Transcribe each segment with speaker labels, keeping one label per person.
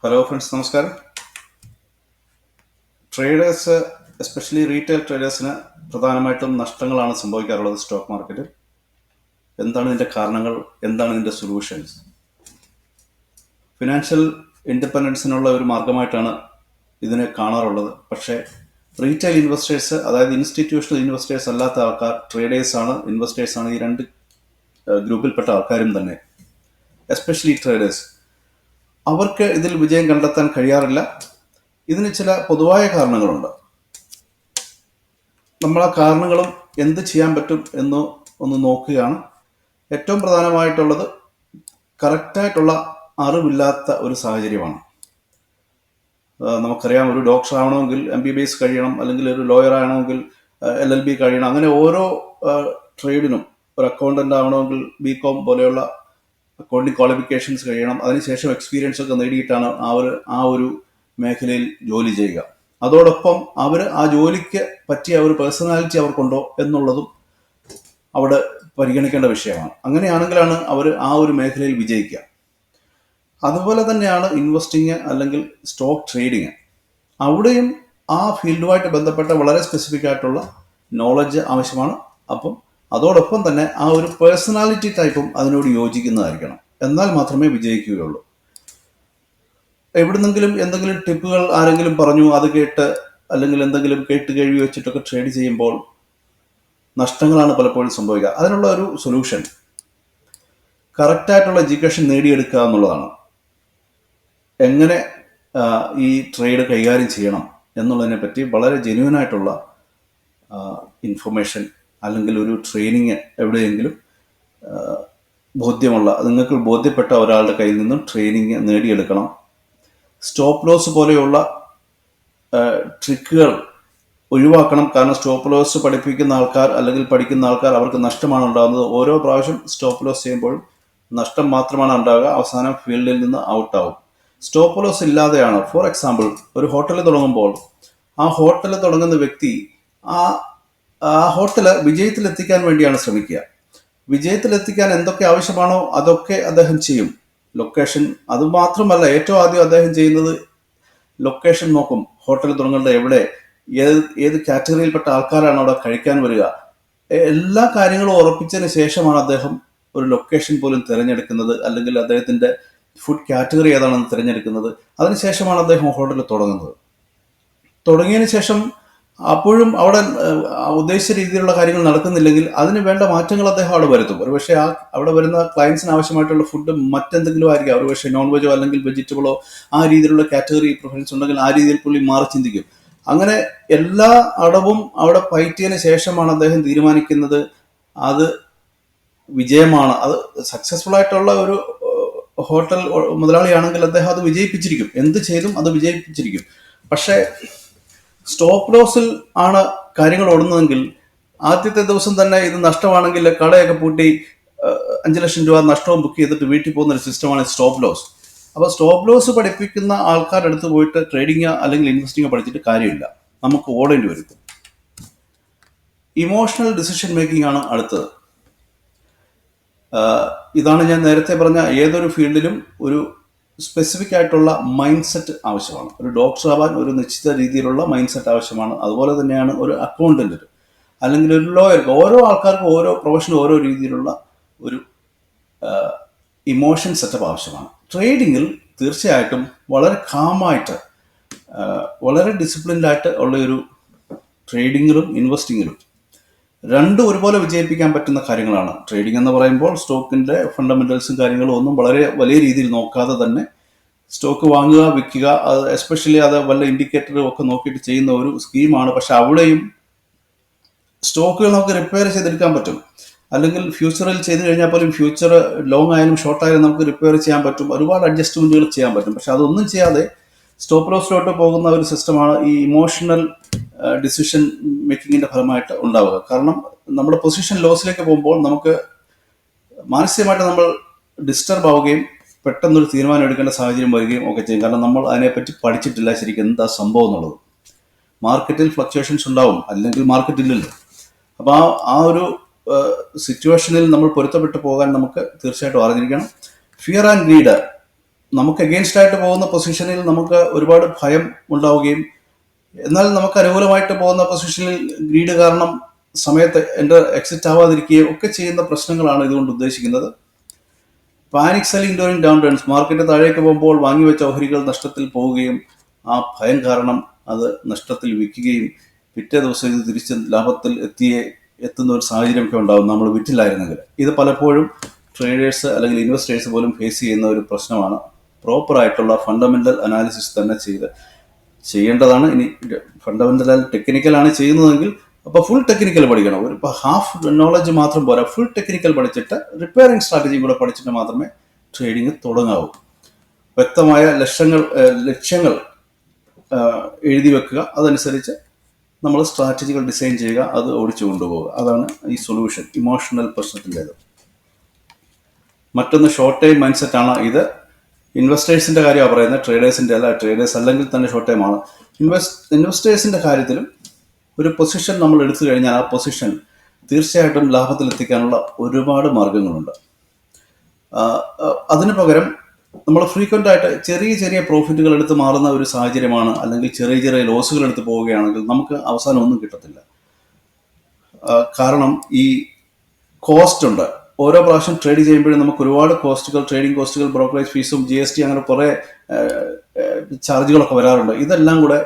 Speaker 1: Hello friends, നമസ്കാരം. Traders, especially retail ട്രേഡേഴ്സിന് പ്രധാനമായിട്ടും നഷ്ടങ്ങളാണ് സംഭവിക്കാറുള്ളത് stock മാർക്കറ്റിൽ. എന്താണ് ഇതിൻ്റെ കാരണങ്ങൾ? എന്താണ് ഇതിൻ്റെ സൊല്യൂഷൻസ്? ഫിനാൻഷ്യൽ ഇൻഡിപെൻഡൻസിനുള്ള ഒരു മാർഗമായിട്ടാണ് ഇതിനെ കാണാറുള്ളത്. പക്ഷേ റീറ്റെയിൽ ഇൻവെസ്റ്റേഴ്സ്, അതായത് ഇൻസ്റ്റിറ്റ്യൂഷണൽ ഇൻവെസ്റ്റേഴ്സ് അല്ലാത്ത ആൾക്കാർ, ട്രേഡേഴ്സാണ്, ഇൻവെസ്റ്റേഴ്സാണ്, ഈ രണ്ട് ഗ്രൂപ്പിൽപ്പെട്ട ആൾക്കാരും തന്നെ, എസ്പെഷ്യലി ട്രേഡേഴ്സ്, അവർക്ക് ഇതിൽ വിജയം കണ്ടെത്താൻ കഴിയാറില്ല. ഇതിന് ചില പൊതുവായ കാരണങ്ങളുണ്ട്. നമ്മൾ ആ കാരണങ്ങളും എന്ത് ചെയ്യാൻ പറ്റും എന്ന് ഒന്ന് നോക്കുകയാണ്. ഏറ്റവും പ്രധാനമായിട്ടുള്ളത് കറക്റ്റായിട്ടുള്ള അറിവില്ലാത്ത ഒരു സാഹചര്യമാണ്. നമുക്കറിയാം, ഒരു ഡോക്ടർ ആവണമെങ്കിൽ MBBS കഴിയണം, അല്ലെങ്കിൽ ഒരു ലോയർ ആവണമെങ്കിൽ LLB കഴിയണം. അങ്ങനെ ഓരോ ട്രേഡിനും, ഒരു അക്കൗണ്ടൻ്റ് ആവണമെങ്കിൽ BCom പോലെയുള്ള അക്കൗണ്ടിങ് ക്വാളിഫിക്കേഷൻസ് കഴിയണം. അതിനുശേഷം എക്സ്പീരിയൻസ് ഒക്കെ നേടിയിട്ടാണ് ആ ഒരു മേഖലയിൽ ജോലി ചെയ്യുക. അതോടൊപ്പം അവർ ആ ജോലിക്ക് പറ്റിയ ഒരു പേഴ്സണാലിറ്റി അവർക്കുണ്ടോ എന്നുള്ളതും അവിടെ പരിഗണിക്കേണ്ട വിഷയമാണ്. അങ്ങനെയാണെങ്കിലാണ് അവർ ആ ഒരു മേഖലയിൽ വിജയിക്കുക. അതുപോലെ തന്നെയാണ് ഇൻവെസ്റ്റിങ് അല്ലെങ്കിൽ സ്റ്റോക്ക് ട്രേഡിങ്. അവിടെയും ആ ഫീൽഡുമായിട്ട് ബന്ധപ്പെട്ട വളരെ സ്പെസിഫിക് ആയിട്ടുള്ള നോളജ് ആവശ്യമാണ്. അപ്പം അതോടൊപ്പം തന്നെ ആ ഒരു പേഴ്സണാലിറ്റി ടൈപ്പും അതിനോട് യോജിക്കുന്നതായിരിക്കണം. എന്നാൽ മാത്രമേ വിജയിക്കുകയുള്ളൂ. എവിടുന്നെങ്കിലും എന്തെങ്കിലും ടിപ്പുകൾ ആരെങ്കിലും പറഞ്ഞു, അത് കേട്ട്, അല്ലെങ്കിൽ എന്തെങ്കിലും കേട്ട് കേൾവി വെച്ചിട്ടൊക്കെ ട്രേഡ് ചെയ്യുമ്പോൾ നഷ്ടങ്ങളാണ് പലപ്പോഴും സംഭവിക്കുക. അതിനുള്ള ഒരു സൊല്യൂഷൻ കറക്റ്റായിട്ടുള്ള എഡ്യൂക്കേഷൻ നേടിയെടുക്കുക എന്നുള്ളതാണ്. എങ്ങനെ ഈ ട്രേഡ് കൈകാര്യം ചെയ്യണം എന്നുള്ളതിനെ പറ്റി വളരെ ജെന്യൂനായിട്ടുള്ള ഇൻഫർമേഷൻ, അല്ലെങ്കിൽ ഒരു ട്രെയിനിങ് എവിടെയെങ്കിലും നിങ്ങൾക്ക് ബോധ്യപ്പെട്ട ഒരാളുടെ കയ്യിൽ നിന്നും ട്രെയിനിങ് നേടിയെടുക്കണം. സ്റ്റോപ്പ് ലോസ് പോലെയുള്ള ട്രിക്കുകൾ ഒഴിവാക്കണം. കാരണം സ്റ്റോപ്പ് ലോസ് പഠിപ്പിക്കുന്ന ആൾക്കാർ, അല്ലെങ്കിൽ പഠിക്കുന്ന ആൾക്കാർ, അവർക്ക് നഷ്ടമാണ് ഉണ്ടാകുന്നത്. ഓരോ പ്രാവശ്യം സ്റ്റോപ്പ് ലോസ് ചെയ്യുമ്പോഴും നഷ്ടം മാത്രമാണ് ഉണ്ടാകുക. അവസാനം ഫീൽഡിൽ നിന്ന് ഔട്ടാവും. സ്റ്റോപ്പ് ലോസ് ഇല്ലാതെയാണ്, ഫോർ എക്സാമ്പിൾ, ഒരു ഹോട്ടൽ തുടങ്ങുമ്പോൾ ആ ഹോട്ടൽ തുടങ്ങുന്ന വ്യക്തി ആ ഹോട്ടല് വിജയത്തിലെത്തിക്കാൻ വേണ്ടിയാണ് ശ്രമിക്കുക. വിജയത്തിലെത്തിക്കാൻ എന്തൊക്കെ ആവശ്യമാണോ അതൊക്കെ അദ്ദേഹം ചെയ്യും. ലൊക്കേഷൻ, അതുമാത്രമല്ല, ഏറ്റവും ആദ്യം അദ്ദേഹം ചെയ്യുന്നത് ലൊക്കേഷൻ നോക്കും. ഹോട്ടൽ തുടങ്ങേണ്ടത് എവിടെ, ഏത് കാറ്റഗറിയിൽപ്പെട്ട ആൾക്കാരാണ് അവിടെ കഴിക്കാൻ വരിക, എല്ലാ കാര്യങ്ങളും ഉറപ്പിച്ചതിന് ശേഷമാണ് അദ്ദേഹം ഒരു ലൊക്കേഷൻ പോലും തിരഞ്ഞെടുക്കുന്നത്, അല്ലെങ്കിൽ അദ്ദേഹത്തിൻ്റെ ഫുഡ് കാറ്റഗറി ഏതാണെന്ന് തിരഞ്ഞെടുക്കുന്നത്. അതിനുശേഷമാണ് അദ്ദേഹം ഹോട്ടൽ തുടങ്ങുന്നത്. തുടങ്ങിയതിന് ശേഷം അപ്പോഴും അവിടെ ഉദ്ദേശിച്ച രീതിയിലുള്ള കാര്യങ്ങൾ നടക്കുന്നില്ലെങ്കിൽ അതിന് വേണ്ട മാറ്റങ്ങൾ അദ്ദേഹം അവിടെ വരുത്തും. ഒരുപക്ഷെ അവിടെ വരുന്ന ക്ലയൻസിന് ആവശ്യമായിട്ടുള്ള ഫുഡ് മറ്റെന്തെങ്കിലും ആയിരിക്കും. ഒരുപക്ഷെ നോൺ വെജോ അല്ലെങ്കിൽ വെജിറ്റബിളോ ആ രീതിയിലുള്ള കാറ്റഗറി പ്രിഫറൻസ് ഉണ്ടെങ്കിൽ ആ രീതിയിൽ പുള്ളി മാറി ചിന്തിക്കും. അങ്ങനെ എല്ലാ അടവും അവിടെ പയറ്റിയതിന് ശേഷമാണ് അദ്ദേഹം തീരുമാനിക്കുന്നത് അത് വിജയമാണ്. അത് സക്സസ്ഫുൾ ആയിട്ടുള്ള ഒരു ഹോട്ടൽ മുതലാളിയാണെങ്കിൽ അദ്ദേഹം അത് വിജയിപ്പിച്ചിരിക്കും. എന്ത് ചെയ്തും അത് വിജയിപ്പിച്ചിരിക്കും. പക്ഷേ സ്റ്റോപ്പ് ലോസിൽ ആണ് കാര്യങ്ങൾ ഓടുന്നതെങ്കിൽ ആദ്യത്തെ ദിവസം തന്നെ ഇത് നഷ്ടമാണെങ്കിൽ കടയൊക്കെ പൂട്ടി 5 ലക്ഷം രൂപ നഷ്ടവും ബുക്ക് ചെയ്തിട്ട് വീട്ടിൽ പോകുന്ന ഒരു സിസ്റ്റമാണ് സ്റ്റോപ്പ് ലോസ്. അപ്പോൾ സ്റ്റോപ്പ് ലോസ് പഠിപ്പിക്കുന്ന ആൾക്കാരുടെ അടുത്ത് പോയിട്ട് ട്രേഡിങ് അല്ലെങ്കിൽ ഇൻവെസ്റ്റിംഗ് പഠിച്ചിട്ട് കാര്യമില്ല, നമുക്ക് ഓടേണ്ടി വരും. ഇമോഷണൽ ഡിസിഷൻ മേക്കിംഗ് ആണ് അടുത്തത്. ഇതാണ് ഞാൻ നേരത്തെ പറഞ്ഞ ഏതൊരു ഫീൽഡിലും ഒരു സ്പെസിഫിക് ആയിട്ടുള്ള മൈൻഡ് സെറ്റ് ആവശ്യമാണ്. ഒരു ഡോക്ടർ ആവാൻ ഒരു നിശ്ചിത രീതിയിലുള്ള മൈൻഡ് സെറ്റ് ആവശ്യമാണ്. അതുപോലെ തന്നെയാണ് ഒരു അക്കൗണ്ടന്റ് അല്ലെങ്കിൽ ഒരു ലോയർക്ക്. ഓരോ ആൾക്കാർക്കും ഓരോ പ്രൊഫഷനും ഓരോ രീതിയിലുള്ള ഒരു ഇമോഷൻ സെറ്റപ്പ് ആവശ്യമാണ്. ട്രേഡിങ്ങിൽ തീർച്ചയായിട്ടും വളരെ കാമായിട്ട്, വളരെ ഡിസിപ്ലിൻഡായിട്ട് ഉള്ള ഒരു ട്രേഡിങ്ങിലും ഇൻവെസ്റ്റിങ്ങിലും രണ്ടും ഒരുപോലെ വിജയിപ്പിക്കാൻ പറ്റുന്ന കാര്യങ്ങളാണ്. ട്രേഡിംഗ് എന്ന് പറയുമ്പോൾ സ്റ്റോക്കിൻ്റെ ഫണ്ടമെന്റൽസും കാര്യങ്ങളും ഒന്നും വളരെ വലിയ രീതിയിൽ നോക്കാതെ തന്നെ സ്റ്റോക്ക് വാങ്ങുക, വിൽക്കുക, അത് എസ്പെഷ്യലി അത് വല്ല ഇൻഡിക്കേറ്ററും ഒക്കെ നോക്കിയിട്ട് ചെയ്യുന്ന ഒരു സ്കീമാണ്. പക്ഷെ അവിടെയും സ്റ്റോക്കുകൾ നമുക്ക് റിപ്പയർ ചെയ്തെടുക്കാൻ പറ്റും. അല്ലെങ്കിൽ ഫ്യൂച്ചറിൽ ചെയ്ത് കഴിഞ്ഞാൽ പോലും ഫ്യൂച്ചർ ലോങ് ആയാലും ഷോർട്ട് ആയാലും നമുക്ക് റിപ്പയർ ചെയ്യാൻ പറ്റും. ഒരുപാട് അഡ്ജസ്റ്റ്മെന്റുകൾ ചെയ്യാൻ പറ്റും. പക്ഷെ അതൊന്നും ചെയ്യാതെ സ്റ്റോപ്പ് ലോസിലോട്ട് പോകുന്ന ഒരു സിസ്റ്റമാണ് ഈ ഇമോഷണൽ ഡിസിഷൻ മേക്കിങ്ങിന്റെ ഫലമായിട്ട് ഉണ്ടാവുക. കാരണം നമ്മുടെ പൊസിഷൻ ലോസിലേക്ക് പോകുമ്പോൾ നമുക്ക് മാനസികമായിട്ട് നമ്മൾ ഡിസ്റ്റർബ് ആവുകയും പെട്ടെന്നൊരു തീരുമാനം എടുക്കേണ്ട സാഹചര്യം വരികയും ഒക്കെ ചെയ്യും. കാരണം നമ്മൾ അതിനെപ്പറ്റി പഠിച്ചിട്ടില്ല ശരിക്കും എന്താ സംഭവം എന്നുള്ളത്. മാർക്കറ്റിൽ ഫ്ലക്ച്വേഷൻസ് ഉണ്ടാവും, അല്ലെങ്കിൽ മാർക്കറ്റ് ഇല്ലല്ലോ. അപ്പോൾ ആ ഒരു സിറ്റുവേഷനിൽ നമ്മൾ പൊരുത്തപ്പെട്ടു പോകാൻ നമുക്ക് തീർച്ചയായിട്ടും അറിഞ്ഞിരിക്കണം. ഫിയർ ആൻഡ് ഗ്രീഡ് നമുക്ക് എഗെയിൻസ്റ്റ് ആയിട്ട് പോകുന്ന പൊസിഷനിൽ നമുക്ക് ഒരുപാട് ഭയം ഉണ്ടാവുകയും എന്നാൽ നമുക്ക് അനുകൂലമായിട്ട് പോകുന്ന പൊസിഷനിൽ ഗ്രീഡ് കാരണം സമയത്ത് എക്സിറ്റ് ആവാതിരിക്കുകയും ഒക്കെ ചെയ്യുന്ന പ്രശ്നങ്ങളാണ് ഇതുകൊണ്ട് ഉദ്ദേശിക്കുന്നത്. Panic selling during down turns, market താഴേക്ക് പോകുമ്പോൾ വാങ്ങിവെച്ച ഓഹരികൾ നഷ്ടത്തിൽ പോവുകയും ആ ഭയം കാരണം അത് നഷ്ടത്തിൽ വിൽക്കുകയും പിറ്റേ ദിവസം ഇത് തിരിച്ച് ലാഭത്തിൽ എത്തുന്ന ഒരു സാഹചര്യമൊക്കെ ഉണ്ടാകും നമ്മൾ വിറ്റില്ലായിരുന്നെങ്കിൽ. ഇത് പലപ്പോഴും ട്രേഡേഴ്സ് അല്ലെങ്കിൽ ഇൻവെസ്റ്റേഴ്സ് പോലും ഫേസ് ചെയ്യുന്ന ഒരു പ്രശ്നമാണ്. പ്രോപ്പറായിട്ടുള്ള ഫണ്ടമെൻ്റൽ അനാലിസിസ് തന്നെ ചെയ്യേണ്ടതാണ്. ഇനി ഫണ്ടമെൻ്റൽ ടെക്നിക്കലാണ് ചെയ്യുന്നതെങ്കിൽ അപ്പോൾ ഫുൾ ടെക്നിക്കൽ പഠിക്കണം. ഇപ്പോൾ ഹാഫ് നോളജ് മാത്രം പോരാ, ഫുൾ ടെക്നിക്കൽ പഠിച്ചിട്ട് റിപ്പയറിംഗ് സ്ട്രാറ്റജിയും കൂടെ പഠിച്ചിട്ട് മാത്രമേ ട്രേഡിങ് തുടങ്ങാവൂ. വ്യക്തമായ ലക്ഷ്യങ്ങൾ എഴുതി വെക്കുക, അതനുസരിച്ച് നമ്മൾ സ്ട്രാറ്റജികൾ ഡിസൈൻ ചെയ്യുക, അത് ഓടിച്ചു കൊണ്ടുപോവുക. അതാണ് ഈ സൊല്യൂഷൻ ഇമോഷണൽ പ്രശ്നത്തിൻ്റേത്. മറ്റൊന്ന് ഷോർട്ട് ടൈം മൈൻഡ് സെറ്റാണ്. ഇത് ഇൻവെസ്റ്റേഴ്സിൻ്റെ കാര്യമാണ് പറയുന്നത്, ട്രേഡേഴ്സിൻ്റെ അല്ല. ട്രേഡേഴ്സ് അല്ലെങ്കിൽ തന്നെ ഷോർട്ട് ടൈം ആണ്. ഇൻവെസ്റ്റേഴ്സിൻ്റെ കാര്യത്തിലും ഒരു പൊസിഷൻ നമ്മൾ എടുത്തു കഴിഞ്ഞാൽ ആ പൊസിഷൻ തീർച്ചയായിട്ടും ലാഭത്തിലെത്തിക്കാനുള്ള ഒരുപാട് മാർഗങ്ങളുണ്ട്. അതിന് പകരം നമ്മൾ ഫ്രീക്വൻ്റ് ആയിട്ട് ചെറിയ ചെറിയ പ്രോഫിറ്റുകൾ എടുത്ത് മാറുന്ന ഒരു സാഹചര്യമാണ്, അല്ലെങ്കിൽ ചെറിയ ചെറിയ ലോസുകൾ എടുത്ത് പോവുകയാണെങ്കിൽ നമുക്ക് അവസാനം ഒന്നും കിട്ടത്തില്ല. കാരണം ഈ കോസ്റ്റ് ഉണ്ട്. ഓരോ പ്രാവശ്യം ട്രേഡ് ചെയ്യുമ്പോഴും നമുക്ക് ഒരുപാട് കോസ്റ്റുകൾ, ട്രേഡിംഗ് കോസ്റ്റുകൾ, ബ്രോക്കറേജ് ഫീസും GST അങ്ങനെ കുറേ ചാർജുകളൊക്കെ വരാറുണ്ട്. ഇതെല്ലാം കൂടെ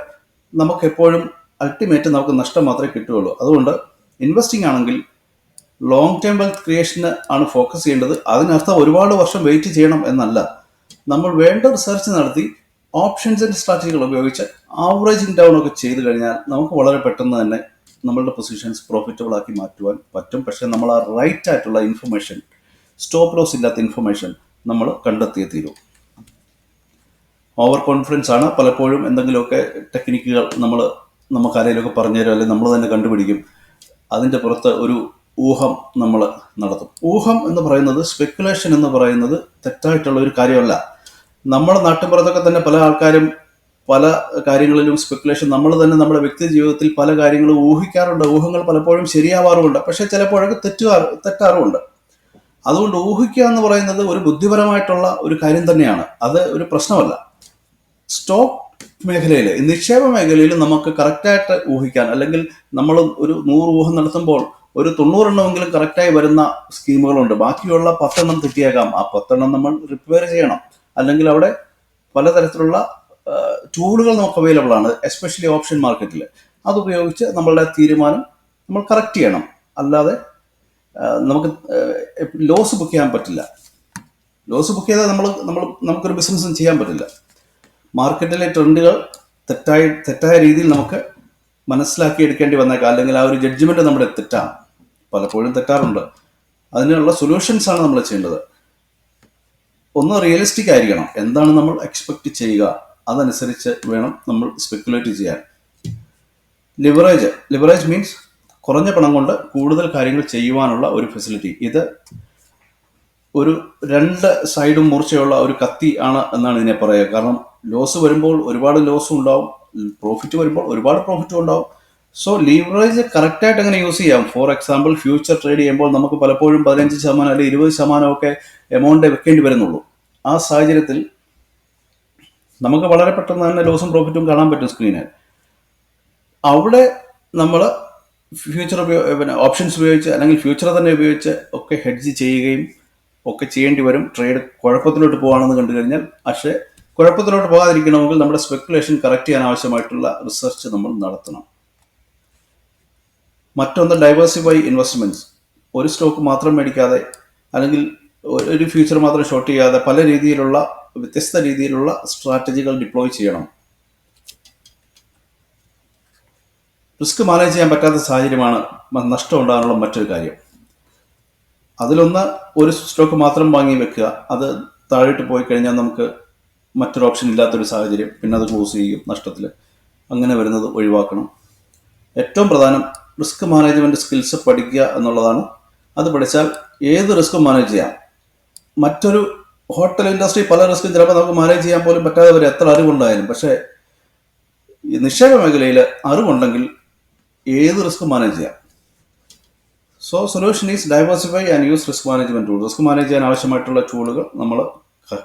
Speaker 1: നമുക്ക് എപ്പോഴും അൾട്ടിമേറ്റ് നമുക്ക് നഷ്ടം മാത്രമേ കിട്ടുകയുള്ളൂ. അതുകൊണ്ട് ഇൻവെസ്റ്റിംഗ് ആണെങ്കിൽ ലോങ് ടേം വെൽത്ത് ക്രിയേഷന് ആണ് ഫോക്കസ് ചെയ്യേണ്ടത്. അതിനർത്ഥം ഒരുപാട് വർഷം വെയിറ്റ് ചെയ്യണം എന്നല്ല. നമ്മൾ വേണ്ട റിസർച്ച് നടത്തി ഓപ്ഷൻസിൻ്റെ സ്ട്രാറ്റജികൾ ഉപയോഗിച്ച് ആവറേജിങ് ഡൗൺ ഒക്കെ ചെയ്ത് കഴിഞ്ഞാൽ നമുക്ക് വളരെ പെട്ടെന്ന് തന്നെ നമ്മളുടെ പൊസിഷൻസ് പ്രോഫിറ്റബിൾ ആക്കി മാറ്റുവാൻ പറ്റും. പക്ഷേ നമ്മൾ ആ റൈറ്റ് ആയിട്ടുള്ള ഇൻഫർമേഷൻ, സ്റ്റോപ്പ് ലോസ് ഇല്ലാത്ത ഇൻഫർമേഷൻ നമ്മൾ കണ്ടെത്തിയേ തീരൂ. ഓവർ കോൺഫിഡൻസ് ആണ് പലപ്പോഴും. എന്തെങ്കിലുമൊക്കെ ടെക്നിക്കുകൾ നമുക്ക് ആരെങ്കിലുമൊക്കെ പറഞ്ഞു തരും, അല്ലെങ്കിൽ നമ്മൾ തന്നെ കണ്ടുപിടിക്കും. അതിൻ്റെ പുറത്ത് ഒരു ഊഹം നമ്മൾ നടത്തും. ഊഹം എന്ന് പറയുന്നത്, സ്പെക്കുലേഷൻ എന്ന് പറയുന്നത് തെറ്റായിട്ടുള്ള ഒരു കാര്യമല്ല. നമ്മുടെ നാട്ടിൻപുറത്തൊക്കെ തന്നെ പല ആൾക്കാരും പല കാര്യങ്ങളിലും സ്പെക്കുലേഷൻ, നമ്മൾ തന്നെ നമ്മുടെ വ്യക്തി ജീവിതത്തിൽ പല കാര്യങ്ങളും ഊഹിക്കാറുണ്ട്. ഊഹങ്ങൾ പലപ്പോഴും ശരിയാവാറുമുണ്ട്, പക്ഷേ ചിലപ്പോഴൊക്കെ തെറ്റാറുമുണ്ട്. അതുകൊണ്ട് ഊഹിക്കുക എന്ന് പറയുന്നത് ഒരു ബുദ്ധിപരമായിട്ടുള്ള ഒരു കാര്യം തന്നെയാണ്. അത് ഒരു പ്രശ്നമല്ല. സ്റ്റോക്ക് മേഖലയിൽ, നിക്ഷേപ മേഖലയിൽ നമുക്ക് കറക്റ്റായിട്ട് ഊഹിക്കാൻ, അല്ലെങ്കിൽ നമ്മൾ ഒരു 100 ഊഹം നടത്തുമ്പോൾ ഒരു 90 എണ്ണമെങ്കിലും കറക്റ്റായി വരുന്ന സ്കീമുകളുണ്ട്. ബാക്കിയുള്ള 10 എണ്ണം തെറ്റിയേക്കാം. ആ 10 എണ്ണം നമ്മൾ റിപ്പയർ ചെയ്യണം. അല്ലെങ്കിൽ അവിടെ പലതരത്തിലുള്ള ടൂളുകൾ നമുക്ക് അവൈലബിൾ ആണ്, എസ്പെഷ്യലി ഓപ്ഷൻ മാർക്കറ്റിൽ. അതുപയോഗിച്ച് നമ്മളുടെ തീരുമാനം നമ്മൾ കറക്റ്റ് ചെയ്യണം. അല്ലാതെ നമുക്ക് ലോസ് ബുക്ക് ചെയ്യാൻ പറ്റില്ല. ലോസ് ബുക്ക് ചെയ്താൽ നമുക്കൊരു ബിസിനസ്സും ചെയ്യാൻ പറ്റില്ല. മാർക്കറ്റിലെ ട്രെൻഡുകൾ തെറ്റായ രീതിയിൽ നമുക്ക് മനസ്സിലാക്കി എടുക്കേണ്ടി വന്നേക്കാം, അല്ലെങ്കിൽ ആ ഒരു ജഡ്ജ്മെൻറ്റ് നമ്മുടെ തെറ്റാണ്, പലപ്പോഴും തെറ്റാറുണ്ട്. അതിനുള്ള സൊല്യൂഷൻസാണ് നമ്മൾ ചെയ്യേണ്ടത്. ഒന്ന് റിയലിസ്റ്റിക് ആയിരിക്കണം. എന്താണ് നമ്മൾ എക്സ്പെക്റ്റ് ചെയ്യുക, അതനുസരിച്ച് വേണം നമ്മൾ സ്പെക്കുലേറ്റ് ചെയ്യാൻ. ലിവറേജ് മീൻസ് കുറഞ്ഞ പണം കൊണ്ട് കൂടുതൽ കാര്യങ്ങൾ ചെയ്യുവാനുള്ള ഒരു ഫെസിലിറ്റി. ഇത് ഒരു 2 സൈഡും മൂർച്ചയുള്ള ഒരു കത്തി ആണ് എന്നാണ് ഇതിനെ പറയുക. കാരണം ലോസ് വരുമ്പോൾ ഒരുപാട് ലോസും ഉണ്ടാവും, പ്രോഫിറ്റ് വരുമ്പോൾ ഒരുപാട് പ്രോഫിറ്റും ഉണ്ടാവും. സോ ലീവറേജ് കറക്റ്റായിട്ട് എങ്ങനെ യൂസ് ചെയ്യാം? ഫോർ എക്സാമ്പിൾ, ഫ്യൂച്ചർ ട്രേഡ് ചെയ്യുമ്പോൾ നമുക്ക് പലപ്പോഴും 15% അല്ലെങ്കിൽ 20% ഒക്കെ എമൗണ്ട് വെക്കേണ്ടി വരുന്നുള്ളൂ. ആ സാഹചര്യത്തിൽ നമുക്ക് വളരെ പെട്ടെന്ന് തന്നെ ലോസും പ്രോഫിറ്റും കാണാൻ പറ്റും സ്ക്രീനിൽ. അവിടെ നമ്മൾ ഫ്യൂച്ചർ ഓപ്ഷൻസ് ഉപയോഗിച്ച്, അല്ലെങ്കിൽ ഫ്യൂച്ചർ തന്നെ ഉപയോഗിച്ച് ഒക്കെ ഹെഡ്ജ് ചെയ്യുകയും ഒക്കെ ചെയ്യേണ്ടി വരും. ട്രേഡ് കുഴപ്പത്തിലോട്ട് പോകുകയാണെന്ന് കണ്ടു കഴിഞ്ഞാൽ. പക്ഷേ കുഴപ്പത്തിലോട്ട് പോകാതിരിക്കണമെങ്കിൽ നമ്മുടെ സ്പെക്കുലേഷൻ കറക്റ്റ് ചെയ്യാൻ ആവശ്യമായിട്ടുള്ള റിസർച്ച് നമ്മൾ നടത്തണം. മറ്റൊന്ന് ഡൈവേഴ്സിഫൈ ഇൻവെസ്റ്റ്മെൻറ്റ്സ്. ഒരു സ്റ്റോക്ക് മാത്രം മേടിക്കാതെ, അല്ലെങ്കിൽ ഒരു ഫ്യൂച്ചർ മാത്രം ഷോർട്ട് ചെയ്യാതെ, പല രീതിയിലുള്ള വ്യത്യസ്ത രീതിയിലുള്ള സ്ട്രാറ്റജികൾ ഡിപ്ലോയ് ചെയ്യണം. റിസ്ക് മാനേജ് ചെയ്യാൻ പറ്റാത്ത സാഹചര്യമാണ് നഷ്ടം ഉണ്ടാകാനുള്ള മറ്റൊരു കാര്യം. അതിലൊന്ന്, ഒരു സ്റ്റോക്ക് മാത്രം വാങ്ങി വെക്കുക, അത് താഴോട്ട് പോയി കഴിഞ്ഞാൽ നമുക്ക് മറ്റൊരു ഓപ്ഷൻ ഇല്ലാത്തൊരു സാഹചര്യം, പിന്നെ അത് ക്ലോസ് ചെയ്യും നഷ്ടത്തിൽ. അങ്ങനെ വരുന്നത് ഒഴിവാക്കണം. ഏറ്റവും പ്രധാനം റിസ്ക് മാനേജ്മെൻറ്റ് സ്കിൽസ് പഠിക്കുക എന്നുള്ളതാണ്. അത് പഠിച്ചാൽ ഏത് റിസ്ക്കും മാനേജ് ചെയ്യാം. മറ്റൊരു ഹോട്ടൽ ഇൻഡസ്ട്രി പല റിസ്ക്കും ചിലപ്പോൾ നമുക്ക് മാനേജ് ചെയ്യാൻ പോലും പറ്റാതെ വരും, എത്ര അറിവുണ്ടായാലും. പക്ഷേ ഈ നിക്ഷേപ മേഖലയിൽ അറിവുണ്ടെങ്കിൽ ഏത് റിസ്ക്കും മാനേജ് ചെയ്യാം. So solution is diversify and use risk management tool. Risk manage ചെയ്യാൻ ആവശ്യമായിട്ടുള്ള ടൂളുകൾ നമ്മൾ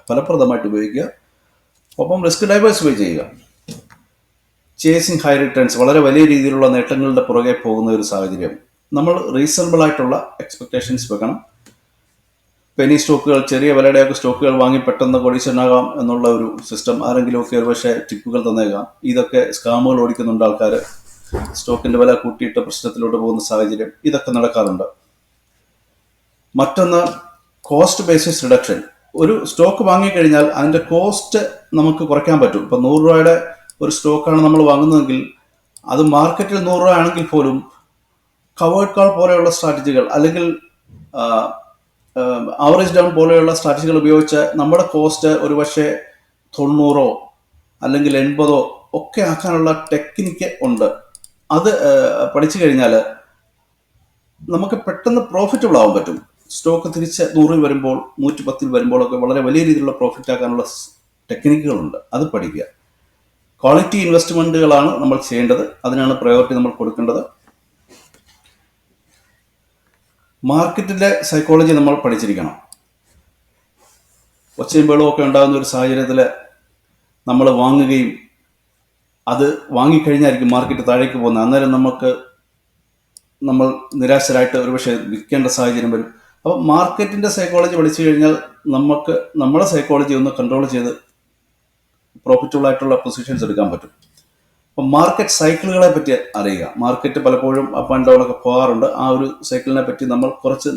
Speaker 1: ഫലപ്രദമായിട്ട് ഉപയോഗിക്കുക. ഒപ്പം റിസ്ക് ഡൈവേഴ്സിഫൈ ചെയ്യുക. ചേസിങ് ഹൈ റിട്ടേൺസ്, വളരെ വലിയ രീതിയിലുള്ള നേട്ടങ്ങളുടെ പുറകെ പോകുന്ന ഒരു സാഹചര്യം. നമ്മൾ റീസണബിൾ ആയിട്ടുള്ള എക്സ്പെക്ടേഷൻസ് വെക്കണം. പെനി സ്റ്റോക്കുകൾ, ചെറിയ വിലയുടെയൊക്കെ സ്റ്റോക്കുകൾ വാങ്ങി പെട്ടെന്ന് കോടീശ്വരനാകാം എന്നുള്ള ഒരു സിസ്റ്റം ആരെങ്കിലുമൊക്കെ ഒരുപക്ഷെ ടിപ്പുകൾ തന്നേക്കാം. ഇതൊക്കെ സ്കാമുകൾ ഓടിക്കുന്നുണ്ട് ആൾക്കാർ. സ്റ്റോക്കിന്റെ വില കൂട്ടിയിട്ട് പ്രശ്നത്തിലോട്ട് പോകുന്ന സാഹചര്യം, ഇതൊക്കെ നടക്കാറുണ്ട്. മറ്റൊന്ന് കോസ്റ്റ് ബേസിസ് റിഡക്ഷൻ. ഒരു സ്റ്റോക്ക് വാങ്ങിക്കഴിഞ്ഞാൽ അതിന്റെ കോസ്റ്റ് നമുക്ക് കുറയ്ക്കാൻ പറ്റും. ഇപ്പം 100 രൂപയുടെ ഒരു സ്റ്റോക്കാണ് നമ്മൾ വാങ്ങുന്നതെങ്കിൽ അത് മാർക്കറ്റിൽ 100 രൂപ ആണെങ്കിൽ പോലും കവേർഡ് കാൾ പോലെയുള്ള സ്ട്രാറ്റജികൾ അല്ലെങ്കിൽ ആവറേജ് ഡൗൺ പോലെയുള്ള സ്ട്രാറ്റജികൾ ഉപയോഗിച്ച് നമ്മുടെ കോസ്റ്റ് ഒരുപക്ഷെ 90 അല്ലെങ്കിൽ 80 ഒക്കെ ആക്കാനുള്ള ടെക്നിക്ക് ഉണ്ട്. അത് പഠിച്ചു കഴിഞ്ഞാൽ നമുക്ക് പെട്ടെന്ന് പ്രോഫിറ്റബിൾ ആവാൻ പറ്റും. സ്റ്റോക്ക് തിരിച്ച് 100 വരുമ്പോൾ 110 വരുമ്പോഴൊക്കെ വളരെ വലിയ രീതിയിലുള്ള പ്രോഫിറ്റ് ആക്കാനുള്ള ടെക്നിക്കുകളുണ്ട്. അത് പഠിക്കുക. ക്വാളിറ്റി ഇൻവെസ്റ്റ്മെന്റുകളാണ് നമ്മൾ ചെയ്യേണ്ടത്. അതിനാണ് പ്രയോറിറ്റി നമ്മൾ കൊടുക്കേണ്ടത്. മാർക്കറ്റിന്റെ സൈക്കോളജി നമ്മൾ പഠിച്ചിരിക്കണം. ഒച്ചയും ബഹളവും ഒക്കെ ഉണ്ടാകുന്ന ഒരു സാഹചര്യത്തിൽ നമ്മൾ വാങ്ങുകയും അത് വാങ്ങിക്കഴിഞ്ഞായിരിക്കും മാർക്കറ്റ് താഴേക്ക് പോകുന്നത്. അന്നേരം നമ്മൾ നിരാശരായിട്ട് ഒരുപക്ഷെ വിൽക്കേണ്ട സാഹചര്യം വരും. അപ്പം മാർക്കറ്റിന്റെ സൈക്കോളജി പഠിച്ചു കഴിഞ്ഞാൽ നമുക്ക് നമ്മുടെ സൈക്കോളജി ഒന്ന് കൺട്രോൾ ചെയ്ത് പ്രോഫിറ്റബിൾ ആയിട്ടുള്ള പൊസിഷൻസ് എടുക്കാൻ പറ്റും. അപ്പം മാർക്കറ്റ് സൈക്കിളുകളെ പറ്റി അറിയുക. മാർക്കറ്റ് പലപ്പോഴും അപ്പ് ആൻഡ് ഡൗൺ ഒക്കെ പോകാറുണ്ട്. ആ ഒരു സൈക്കിളിനെ പറ്റി നമ്മൾ കുറച്ച്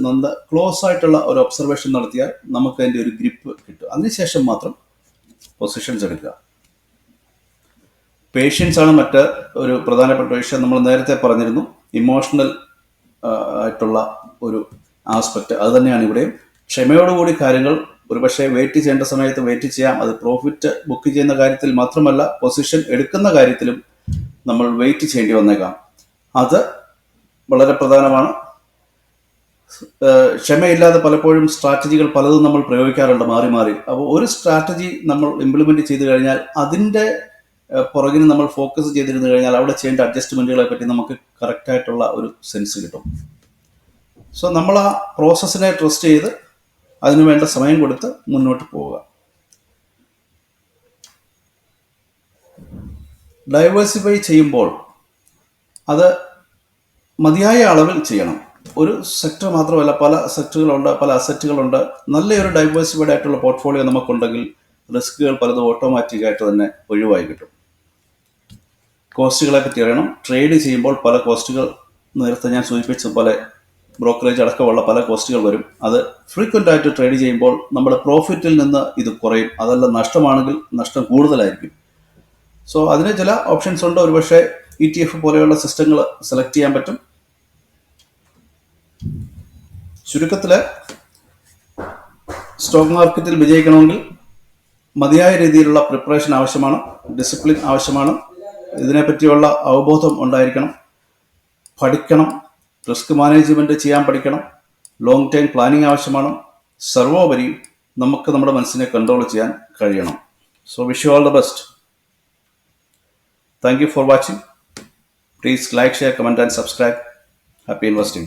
Speaker 1: ക്ലോസ് ആയിട്ടുള്ള ഒരു ഒബ്സർവേഷൻ നടത്തിയാൽ നമുക്ക് അതിൻ്റെ ഒരു ഗ്രിപ്പ് കിട്ടും. അതിനുശേഷം മാത്രം പൊസിഷൻസ് എടുക്കുക. പേഷ്യൻസ് ആണ് മറ്റ് ഒരു പ്രധാനപ്പെട്ട വിഷയം. നമ്മൾ നേരത്തെ പറഞ്ഞിരുന്നു, ഇമോഷണൽ ആയിട്ടുള്ള ഒരു ആസ്പെക്റ്റ് അത് തന്നെയാണ് ഇവിടെയും. ക്ഷമയോടുകൂടി കാര്യങ്ങൾ ഒരുപക്ഷെ വെയിറ്റ് ചെയ്യേണ്ട സമയത്ത് വെയിറ്റ് ചെയ്യാം. അത് പ്രോഫിറ്റ് ബുക്ക് ചെയ്യുന്ന കാര്യത്തിൽ മാത്രമല്ല, പൊസിഷൻ എടുക്കുന്ന കാര്യത്തിലും നമ്മൾ വെയിറ്റ് ചെയ്യേണ്ടി വന്നേക്കാം. അത് വളരെ പ്രധാനമാണ്. ക്ഷമയില്ലാതെ പലപ്പോഴും സ്ട്രാറ്റജികൾ പലതും നമ്മൾ പ്രയോഗിക്കാറുണ്ട് മാറി മാറി. അപ്പോൾ ഒരു സ്ട്രാറ്റജി നമ്മൾ ഇംപ്ലിമെന്റ് ചെയ്ത് കഴിഞ്ഞാൽ അതിൻ്റെ പുറകിന് നമ്മൾ ഫോക്കസ് ചെയ്തിരുന്നു കഴിഞ്ഞാൽ അവിടെ ചെയ്യേണ്ട അഡ്ജസ്റ്റ്മെന്റുകളെ പറ്റി നമുക്ക് കറക്റ്റായിട്ടുള്ള ഒരു സെൻസ് കിട്ടും. സോ നമ്മൾ ആ പ്രോസസ്സിനെ ട്രസ്റ്റ് ചെയ്ത് അതിനു വേണ്ട സമയം കൊടുത്ത് മുന്നോട്ട് പോവുക. ഡൈവേഴ്സിഫൈ ചെയ്യുമ്പോൾ അത് മതിയായ അളവിൽ ചെയ്യണം. ഒരു സെക്ടർ മാത്രമല്ല, പല സെക്ടറുകളുണ്ട്, പല അസറ്റുകളുണ്ട്. നല്ലൊരു ഡൈവേഴ്സിഫൈഡ് ആയിട്ടുള്ള പോർട്ട്ഫോളിയോ നമുക്കുണ്ടെങ്കിൽ റിസ്കുകൾ പലതും ഓട്ടോമാറ്റിക്കായിട്ട് തന്നെ ഒഴിവായി കിട്ടും. കോസ്റ്റുകളെ പറ്റി അറിയണം. ട്രേഡ് ചെയ്യുമ്പോൾ പല കോസ്റ്റുകൾ, നേരത്തെ ഞാൻ സൂചിപ്പിച്ചതുപോലെ ബ്രോക്കറേജ് അടക്കമുള്ള പല കോസ്റ്റുകൾ വരും. അത് ഫ്രീക്വൻ്റ് ആയിട്ട് ട്രേഡ് ചെയ്യുമ്പോൾ നമ്മുടെ പ്രോഫിറ്റിൽ നിന്ന് ഇത് കുറയും. അതല്ല, നഷ്ടമാണെങ്കിൽ നഷ്ടം കൂടുതലായിരിക്കും. സോ അതിന് ചില ഓപ്ഷൻസ് ഉണ്ട്. ഒരുപക്ഷെ ETF പോലെയുള്ള സിസ്റ്റങ്ങൾ സെലക്ട് ചെയ്യാൻ പറ്റും. ചുരുക്കത്തിൽ സ്റ്റോക്ക് മാർക്കറ്റിൽ വിജയിക്കണമെങ്കിൽ മതിയായ രീതിയിലുള്ള പ്രിപ്പറേഷൻ ആവശ്യമാണ്, ഡിസിപ്ലിൻ ആവശ്യമാണ്, ഇതിനെപ്പറ്റിയുള്ള അവബോധം ഉണ്ടായിരിക്കണം, പഠിക്കണം, റിസ്ക് മാനേജ്മെൻറ്റ് ചെയ്യാൻ പഠിക്കണം, ലോങ് ടൈം പ്ലാനിങ് ആവശ്യമാണ്. സർവോപരി നമുക്ക് നമ്മുടെ മനസ്സിനെ കൺട്രോൾ ചെയ്യാൻ കഴിയണം. So wish you all the best. Thank you for watching. Please like, share, comment and subscribe. Happy investing.